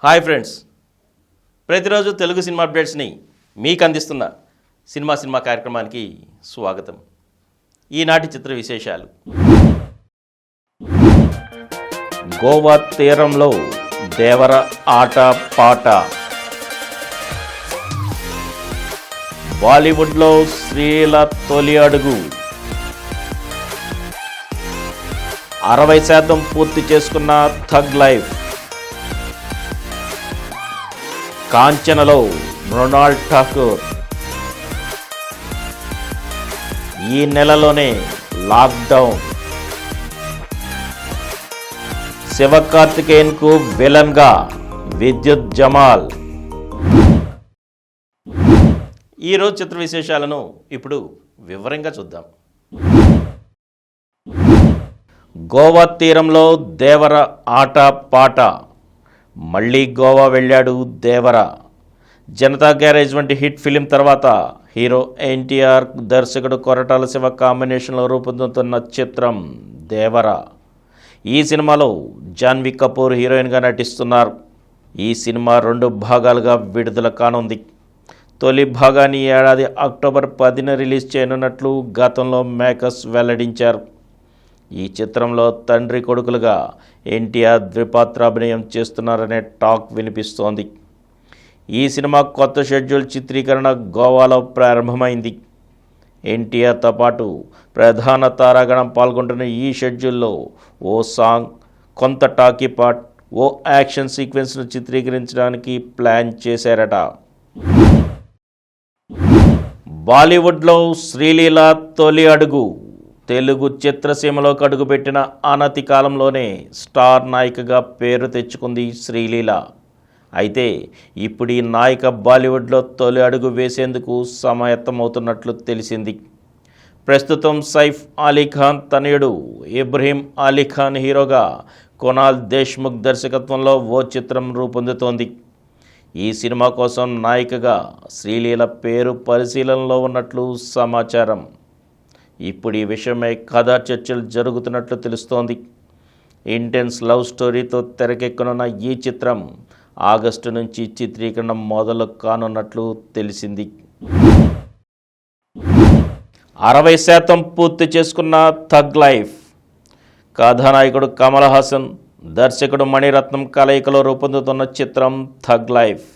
Hi friends, ప్రతిరోజు Telugu cinema అప్డేట్స్ని మీకు అందిస్తున్న సినిమా కార్యక్రమానికి స్వాగతం. ఈనాటి చిత్ర విశేషాలు. గోవా తీరంలో దేవర ఆట పాట. బాలీవుడ్లో శ్రీల తొలి అడుగు. 60% పూర్తి చేసుకున్న థగ్ లైఫ్. కాంచనలో మృణాల్ ఠాకూర్. ఈ నెలలోనే లాక్డౌన్. శివకార్తికేయన్కు విలన్గా విద్యుత్ జమాల్. ఈరోజు చిత్ర విశేషాలను ఇప్పుడు వివరంగా చూద్దాం. గోవా తీరంలో దేవర ఆట పాట. మళ్ళీ గోవా వెళ్ళాడు దేవర. జనతా గ్యారేజ్ వంటి హిట్ ఫిలిం తర్వాత హీరో ఎన్టీఆర్, దర్శకుడు కొరటాల శివ కాంబినేషన్లో రూపొందుతున్న చిత్రం దేవర. ఈ సినిమాలో జాన్వీ కపూర్ హీరోయిన్గా నటిస్తున్నారు. ఈ సినిమా 2 భాగాలుగా విడుదల కానుంది. తొలి భాగాన్ని ఏడాది అక్టోబర్ 10న రిలీజ్ చేయనున్నట్లు గతంలో మేకర్స్ వెల్లడించారు. ఈ చిత్రంలో తండ్రి కొడుకులుగా ఎన్టీఆర్ ద్విపాత్రాభినయం చేస్తున్నారనే టాక్ వినిపిస్తోంది. ఈ సినిమా కొత్త షెడ్యూల్ చిత్రీకరణ గోవాలో ప్రారంభమైంది. ఎన్టీఆర్తో పాటు ప్రధాన తారాగణం పాల్గొంటున్న ఈ షెడ్యూల్లో ఓ సాంగ్, కొంత టాకీ పార్ట్, ఓ యాక్షన్ సీక్వెన్స్ను చిత్రీకరించడానికి ప్లాన్ చేశారట. బాలీవుడ్లో శ్రీలీల తొలి అడుగు. తెలుగు చిత్రసీమలోకి అడుగుపెట్టిన అనతి కాలంలోనే స్టార్ నాయికగా పేరు తెచ్చుకుంది శ్రీలీల. అయితే ఇప్పుడు ఈ నాయిక బాలీవుడ్లో తొలి అడుగు వేసేందుకు సమాయత్తమవుతున్నట్లు తెలిసింది. ప్రస్తుతం సైఫ్ అలీ ఖాన్ తనయుడు ఇబ్రహీం అలీ ఖాన్ హీరోగా కునాల్ దేశ్ముఖ్ దర్శకత్వంలో ఓ చిత్రం రూపొందుతోంది. ఈ సినిమా కోసం నాయికగా శ్రీలీల పేరు పరిశీలనలో ఉన్నట్లు సమాచారం. ఇప్పుడు ఈ విషయమై కథా చర్చలు జరుగుతున్నట్లు తెలుస్తోంది. ఇంటెన్స్ లవ్ స్టోరీతో తెరకెక్కనున్న ఈ చిత్రం ఆగస్టు నుంచి చిత్రీకరణ మొదలు కానున్నట్లు తెలిసింది. 60% పూర్తి చేసుకున్న థగ్ లైఫ్. కథానాయకుడు కమల్ హాసన్, దర్శకుడు మణిరత్నం కలయికలో రూపొందుతున్న చిత్రం థగ్ లైఫ్.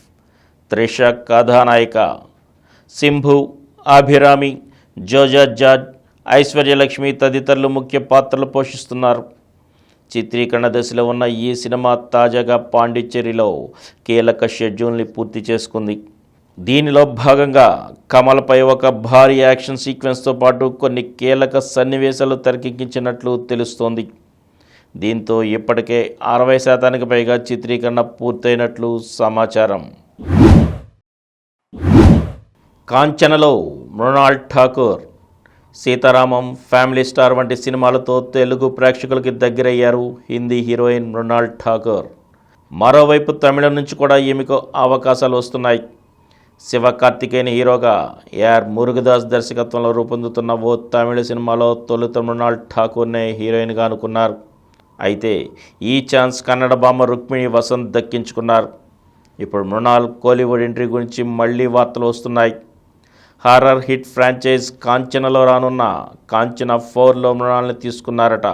త్రిష కథానాయిక. సింభు, అభిరామి, జోజా జార్జ్, ఐశ్వర్యలక్ష్మి తదితరులు ముఖ్య పాత్రలు పోషిస్తున్నారు. చిత్రీకరణ దశలో ఉన్న ఈ సినిమా తాజాగా పాండిచ్చేరిలో కీలక షెడ్యూల్ని పూర్తి చేసుకుంది. దీనిలో భాగంగా కమల్పై ఒక భారీ యాక్షన్ సీక్వెన్స్తో పాటు కొన్ని కీలక సన్నివేశాలు తెరకెక్కించినట్లు తెలుస్తోంది. దీంతో ఇప్పటికే 60% పైగా చిత్రీకరణ పూర్తయినట్లు సమాచారం. కాంచనలో మృణాల్ ఠాకూర్. సీతారామం, ఫ్యామిలీ స్టార్ వంటి సినిమాలతో తెలుగు ప్రేక్షకులకి దగ్గరయ్యారు హిందీ హీరోయిన్ మృణాల్ ఠాకూర్. మరోవైపు తమిళం నుంచి కూడా ఈమెకు అవకాశాలు వస్తున్నాయి. శివకార్తికేయన్ హీరోగా ఏఆర్ మురుగదాస్ దర్శకత్వంలో రూపొందుతున్న ఓ తమిళ సినిమాలో తొలుత మృణాల్ ఠాకూర్నే హీరోయిన్గా అనుకున్నారు. అయితే ఈ ఛాన్స్ కన్నడ భామ రుక్మిణి వసంత్ దక్కించుకున్నారు. ఇప్పుడు మృణాల్ కోలీవుడ్ ఎంట్రీ గురించి మళ్లీ వార్తలు వస్తున్నాయి. హారర్ హిట్ ఫ్రాంచైజ్ కాంచనలో రానున్న కాంచన 4లో మృణాల్ని తీసుకున్నారట.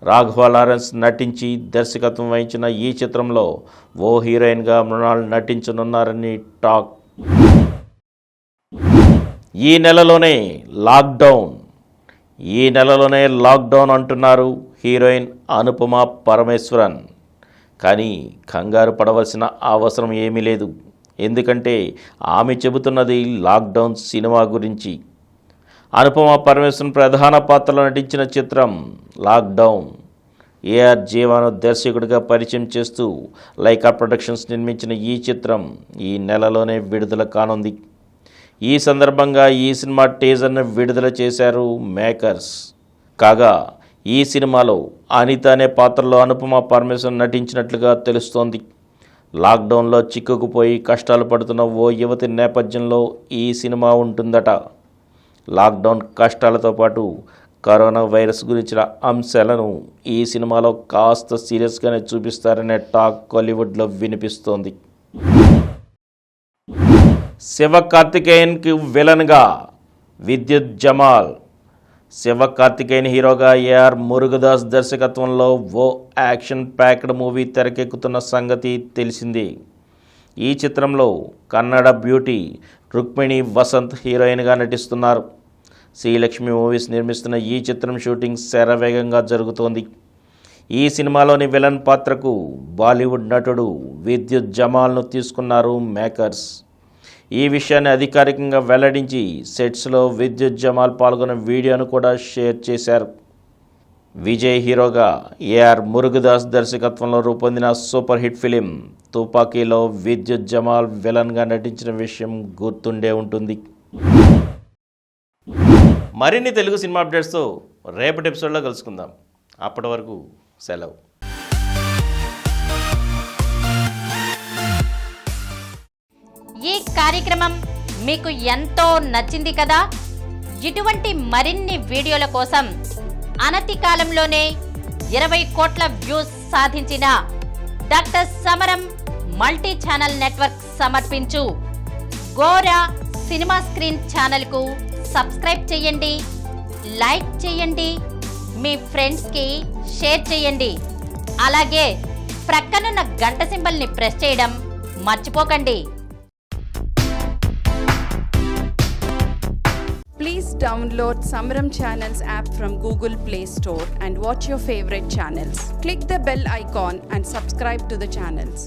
రాఘవ లారెన్స్ నటించి దర్శకత్వం వహించిన ఈ చిత్రంలో ఓ హీరోయిన్గా మృణాల్ నటించనున్నారని టాక్. ఈ నెలలోనే లాక్డౌన్ అంటున్నారు హీరోయిన్ అనుపమ పరమేశ్వరన్. కానీ కంగారు పడవలసిన అవసరం ఏమీ లేదు. ఎందుకంటే ఆమె చెబుతున్నది లాక్డౌన్ సినిమా గురించి. అనుపమ పరమేశ్వరన్ ప్రధాన పాత్రలో నటించిన చిత్రం లాక్డౌన్. ఏఆర్ జీవాను దర్శకుడిగా పరిచయం చేస్తూ లైకా ప్రొడక్షన్స్ నిర్మించిన ఈ చిత్రం ఈ నెలలోనే విడుదల కానుంది. ఈ సందర్భంగా ఈ సినిమా టీజర్ను విడుదల చేశారు మేకర్స్. కాగా ఈ సినిమాలో అనిత అనే పాత్రలో అనుపమ పరమేశ్వరన్ నటించినట్లుగా తెలుస్తోంది. లాక్డౌన్లో చిక్కుకుపోయి కష్టాలు పడుతున్న ఓ యువతి నేపథ్యంలో ఈ సినిమా ఉంటుందట. లాక్డౌన్ కష్టాలతో పాటు కరోనా వైరస్ గురించిన అంశాలను ఈ సినిమాలో కాస్త సీరియస్గానే చూపిస్తారనే టాక్ కోలీవుడ్లో వినిపిస్తోంది. శివకార్తికేయన్కి విలన్గా విద్యుత్ జమాల్. శివకార్తికేయన్ హీరోగా ఏఆర్ మురుగదాస్ దర్శకత్వంలో ఓ యాక్షన్ ప్యాక్డ్ మూవీ తెరకెక్కుతున్న సంగతి తెలిసింది. ఈ చిత్రంలో కన్నడ బ్యూటీ రుక్మిణి వసంత్ హీరోయిన్గా నటిస్తున్నారు. శ్రీలక్ష్మి మూవీస్ నిర్మిస్తున్న ఈ చిత్రం షూటింగ్ శరవేగంగా జరుగుతోంది. ఈ సినిమాలోని విలన్ పాత్రకు బాలీవుడ్ నటుడు విద్యుత్ జమాల్ను తీసుకున్నారు మేకర్స్. ఈ విషయాన్ని అధికారికంగా వెల్లడించి సెట్స్లో విద్యుత్ జమాల్ పాల్గొన్న వీడియోను కూడా షేర్ చేశారు. విజయ్ హీరోగా ఏఆర్ మురుగదాస్ దర్శకత్వంలో రూపొందిన సూపర్ హిట్ ఫిలిం తుపాకీలో విద్యుత్ జమాల్ విలన్గా నటించిన విషయం గుర్తుండే ఉంటుంది. మరిన్ని తెలుగు సినిమా అప్డేట్స్తో రేపటి ఎపిసోడ్లో కలుసుకుందాం. అప్పటి వరకు సెలవు. ఈ కార్యక్రమం మీకు ఎంతో నచ్చింది కదా. ఇటువంటి మరిన్ని వీడియోల కోసం అనతి కాలంలోనే 20 కోట్ల వ్యూస్ సాధించిన డాక్టర్ సమరం మల్టీ ఛానల్ నెట్వర్క్ సమర్పించు గోరా సినిమా స్క్రీన్ ఛానల్కు సబ్స్క్రైబ్ చేయండి, లైక్ చేయండి, మీ ఫ్రెండ్స్కి షేర్ చేయండి. అలాగే ప్రక్కనున్న గంట సింబల్ని ప్రెస్ చేయడం మర్చిపోకండి. Please download Samaram Channels app from Google Play Store and watch your favorite channels. Click the bell icon and subscribe to the channels.